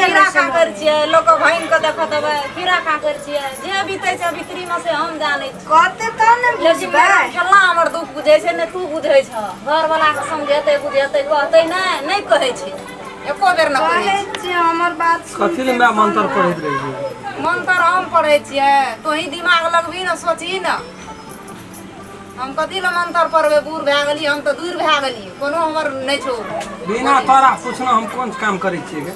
कीड़ा का कर छियै लोक भैन के देखत हबे कीड़ा का कर छियै जे बीते छै भीतरी में से हम जानै छी कहते त ने बुझबे केला हमर दुख बुझै छै ने तू बुझै छ घर वाला के समझेतै बुझेतै कहतै नहीं कहै छै एको बेर न कहै छै हमर बात कथि ले मैं मंत्र पढ़ैत रही छी मंत्र हम पढ़ै छियै तो ही दिमाग लगबी न सोची न हम कथि ले मंत्र पढ़बे बूढ़ भए गेली हम तो दूर भए गेली कोनो हमर नहीं छौ बिना तोरा पूछना हम कोन काम करै छियै गे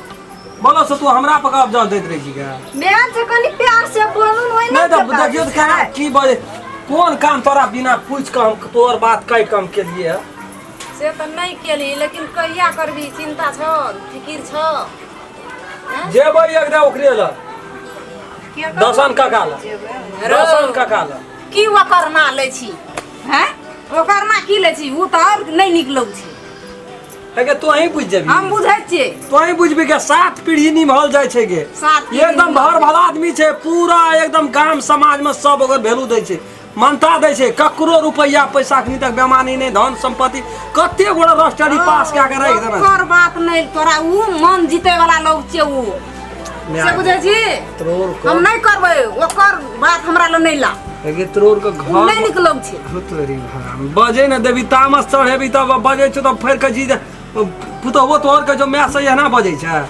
बोलो से तू हमरा पर कब्जा दैत रही छी गे मैं से कनी प्यार से बोलूं ओइ नहीं तो देखियो त कहा की बजे कोन काम तोरा बिना पूछ के हम तोर बात कई काम के लिए से तो नहीं केली लेकिन कहिया करबी चिंता छ फिकिर छ जेबै एकदा ओकरे ल दर्शन काका ल दर्शन काका ल की ओकर ना लै छी हैं ओकर ना की लै छी उ त और नहीं निकलौ छी अगे तू ही बुझ जेबी हम बुझै छियै तू ही बुझबी के 7 पीढ़ी निभल जाय छै गे एकदम भर भला आदमी छै पूरा एकदम गांव समाज में सब ओकर वैल्यू दै छै मानता दै छै ककरो रुपैया पैसा अखनी तक बेमानी नहीं धन संपत्ति कते गोड़ा रजिस्ट्री पास क्या करे एकदम ओकर बात नहीं तोरा उ मन जीते वाला लोग छै उ से बुझै छी हम नहीं करबै ओकर बात हमरा ल नहीं ला अगे तोर के घर नहीं निकलौ छै भूतरी भराम बजे न देवी तामस चढ़ेबी तब बजे छ त फेर के जी पुतहो तोर के जो मैं से ना बजे छै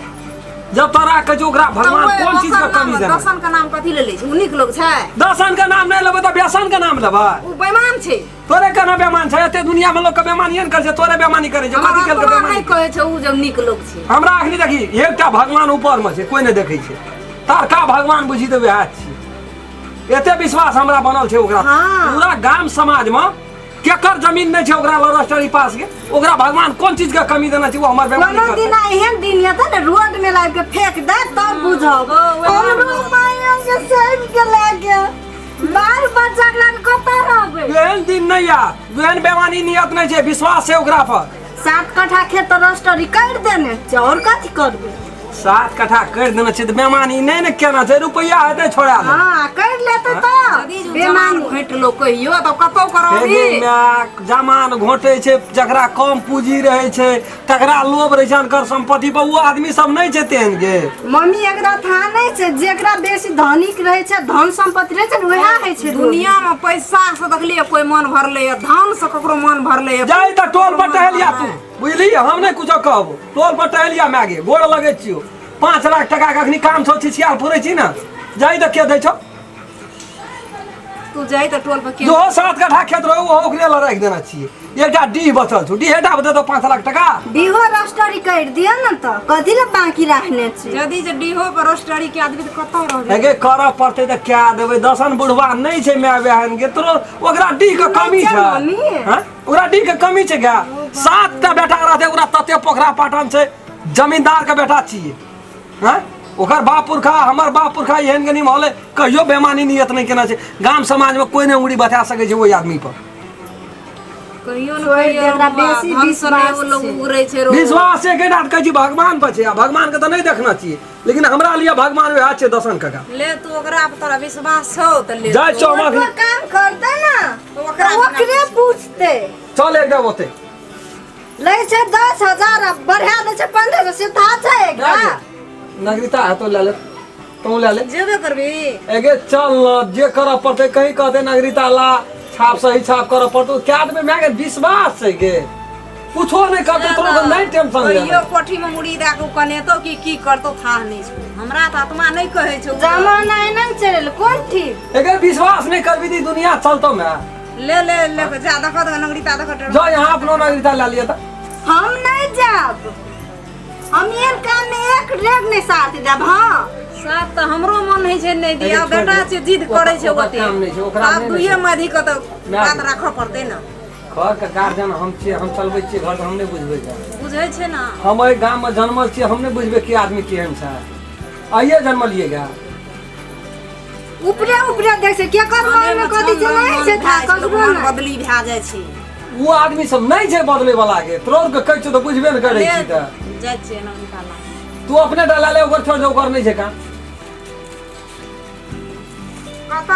जब तोरा के जो ओकरा भगवान कोन चीज के कमी दे दर्शन के नाम कथि ले लै छै उ निकलौ छै दर्शन के नाम नहीं लेबै त व्यसन के नाम लेबै उ बेईमान छै तोरे केना बेमान छै एते दुनिया में लोग के बेमानियन कर छै तोरे बेमानी करे छै कथि केल के बेमानी नहीं कहै छै उ जब निकलौ छै हमरा अखनी देखी एकटा भगवान ऊपर में छै कोई नहीं देखै छै तारका भगवान बुझी देबे हाथ छी एते विश्वास हमरा बनल छै ओकरा पूरा गांव समाज में केकर जमीन नहीं छै ओकरा रजिस्ट्री पास के ओकरा भगवान कोन चीज के कमी देना छै वो हमर बेमानी कोनो दिन एहन दिन ये त रोड में लाग के फेंक दे तब बुझब हमरो माया के सब के लागे बाल बच्चा लन कत रहबे एहन दिन नहीं यार एहन बेमानी नियत नहीं छै विश्वास छै ओकरा पर 7 कट्ठा खेत रजिस्ट्री कर देने छै और कथि करबे 7 कट्ठा कर देना छै त बेमानी नहीं न केना छै रुपैया हेतै छोड़ा दे हां कर लेते त बेमान घोट लो कहियो त कतौ करबी जमान घोटे छै जकरा कम पूंजी रहे छै तकरा लोभ रहे छै कर संपत्ति पर वो आदमी सब नहीं छै तेन गे मम्मी एकरा था नहीं छै जेकरा बेसी धनिक रहे छै धन संपत्ति रहे छै वहा है छै दुनिया में पैसा से देखलिए कोई मन भरले धन से ककरो मन भरले जाई त टोल पर टहलिया तू बुझली हम नहीं कुछ कहब टोल पर टहलिया मागे गोड़ लगे छियो 5 लाख टका के अखनी काम छौ छिछियाल पुरै छी न जाई त के दै छौ तू जाई त टोल पर के जो 7 कट्ठा खेत रहो वो ओकरे ल राख देना छिए एकटा डी बचल छौ डी हेटा दे दो 5 लाख टका डीहो रजिस्ट्री कर दिया न त कथि ले बाकी रखने छी यदि जे डीहो पर रजिस्ट्री के आदमी त कतौ रहबे अगे कर पड़ते त क्या देबे दसन बुढ़वा नहीं छै मैं बहन के तोरो ओकरा डी के कमी छै हां ओकरा डी के कमी छै गा 7 टा बेटा रहते ओकरा तते पोखरा पाटन छै जमींदार के बेटा छिए हां ओकर बाप पुरखा हमर बाप पुरखा एहन गनी होले कहियो बेमानी नियत नहीं केना छै गांव समाज में कोई नहीं उंगली बता सके छै ओई आदमी पर कहियो न कहियो बेसी विश्वास लोग उगरै छै विश्वास है केना कहै छी भगवान पर छै भगवान के त नहीं देखना चाहिए लेकिन हमरा लिए भगवान वह छै दर्शन काका ले तू ओकरा पर तोरा विश्वास छौ त ले जाय चौमा काम करते ना ओकरे पूछते चल एकदम होते ले छै 10,000 बढ़ा दे छै 1500 से था छै एकरा नागरिकता है तो ले ले तू ले ले जेबे करबी एगे चल जे कर पड़ते कहीं कहते नागरिकता ला छाप सही छाप कर पड़तो क्या में मैं विश्वास छै गे कुछो नहीं करते तोरो को नहीं टेंशन ले कहियो कोठी में मुड़ी दा के कनेतो की करतो था नहीं छै हमरा त आत्मा नहीं कहै छै जमाना नहीं चलल कोन ठीक एगे विश्वास नहीं करबी दी दुनिया चलतो मैं ले ले ले जा देखो तो नागरिकता देखो जो यहां अपनो नागरिकता ले लिया त हम नहीं जाब हम ये काम में एक रेग नहीं साथ देब हां साथ त हमरो मन है छै नहीं दिया बेटा से जिद करे छै ओते काम नहीं छै ओकरा अब दुइये मधी के त बात राखो पड़ते न घर के गार्जियन हम छी हम चलबै छी घर हम नहीं बुझबै जा बुझै छै ना हम ए गांव में जन्मल छी हम नहीं बुझबै कि आदमी केहन छै आइए जन्मलिएगा ऊपरे ऊपरे देख से के कर में कथि छै नहीं छै था ककरो बदली भए जाय छै वो आदमी सब नहीं छै बदले वाला के तोर के कहै छ त बुझबे न करै छी त जाय छै ना निकाला तू अपने डाला ले ओकर छोड़ दे ओकर नहीं छै का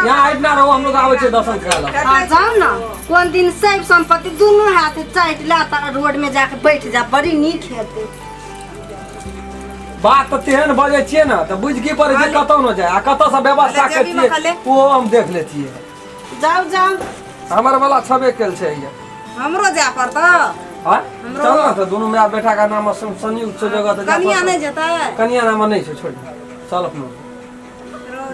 यहाँ इतना रहो हम लोग आवे छे दर्शन करेला हां जाओ ना कोन दिन सब संपत्ति दोनों हाथ चाट ला तारा रोड में जाके बैठ जा बड़ी नीक हेते बात तो तेहन बजे छिए ना तो बुझ की पड़े जे कतौ न जाए आ कतौ से व्यवस्था पहले जेबी में खा ले। करतिए वो हम देख लेतिए। जाओ जाओ हमर वाला छबे केल छै ये हमरो जा पड़त हां चल ना तो दोनों माय बेटा का नाम संयुक्त से जगह तो कनिया नहीं जेतै कनिया नाम नहीं छै छोड़ चल अपनो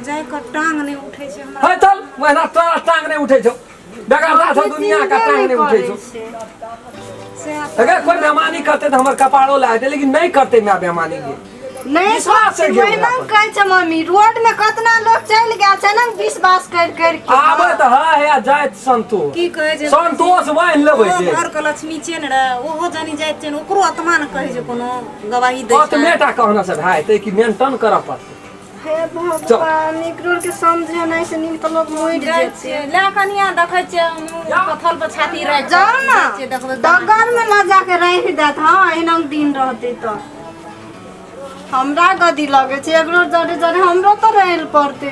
जाय क टांग नहीं उठै छै हमरा है चल वहना टांग नहीं उठै छौ बेकार था दुनिया का टांग नहीं उठै छौ। से अगर कोई बेमानी करते तो हमर कपाड़ो लाए दे लेकिन नहीं करते मैं बेमानी के नहीं विश्वास से वही ना कहै छै मम्मी रोड में कितना लोग चल गया छै ना विश्वास कर के आबे तो है जाइत संतोष की कहै छै संतोष बांध लेबै जे घर के लक्ष्मी छै ने रे ओहो जानी जाइत छै ने ओकरो आत्मा न कहै छै कोनो गवाही दै तो छै बेटा कहना से भाई ते कि मेंटेन करऽ पड़तै। हे भगवान एकरो के समझे नहीं से नीक तो लोग मर जाइ जेते। छै ला कनिया देखै छै पथल पर छाती राख जाओ ना देखबै डगर में ला जाके रह देत हाँ एना दिन रहते तो हमरा गदी लगे छै एकरो जड़े जड़े हमरो तो रहल पड़ते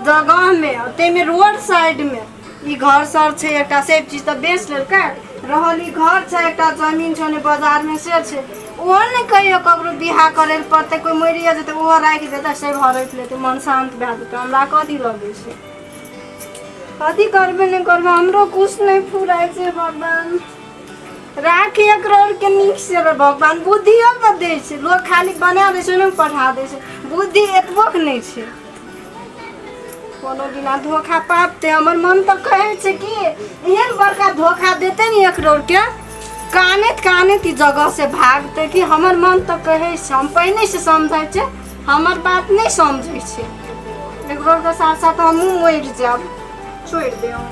जगह में ते में रोड साइड में ई घर सर छै एकटा सब चीज तो बेच लेलकै रहल ई घर छै एकटा जमीन छै ने बाजार में से छै ओहो ने कहियो ककरो बियाह करे ले पड़ते कोई मरिया जेते ओहो राख देते से भरत लेते मन शांत भए जेते हमरा कथी लगे छै कथी करबे नहीं करबे हमरो कुछ नहीं फुराय छै भगवान राख एक रोड के नीक से रे भगवान बुद्धियो न दे छै लोग खाली बना दे छै ने पढ़ा दे छै बुद्धि एतबो के नहीं छै कोनो बिना धोखा पापते हमर मन तो कहे छै कि एहन बड़का धोखा देते नहीं एक रोड के काने ती जगह से भागते कि हमर मन तो कहे छै हम पहले से समझै छै हमर बात नहीं समझै छै एक रोड के साथ साथ हमहूँ मरि जाब छोड़ दे हम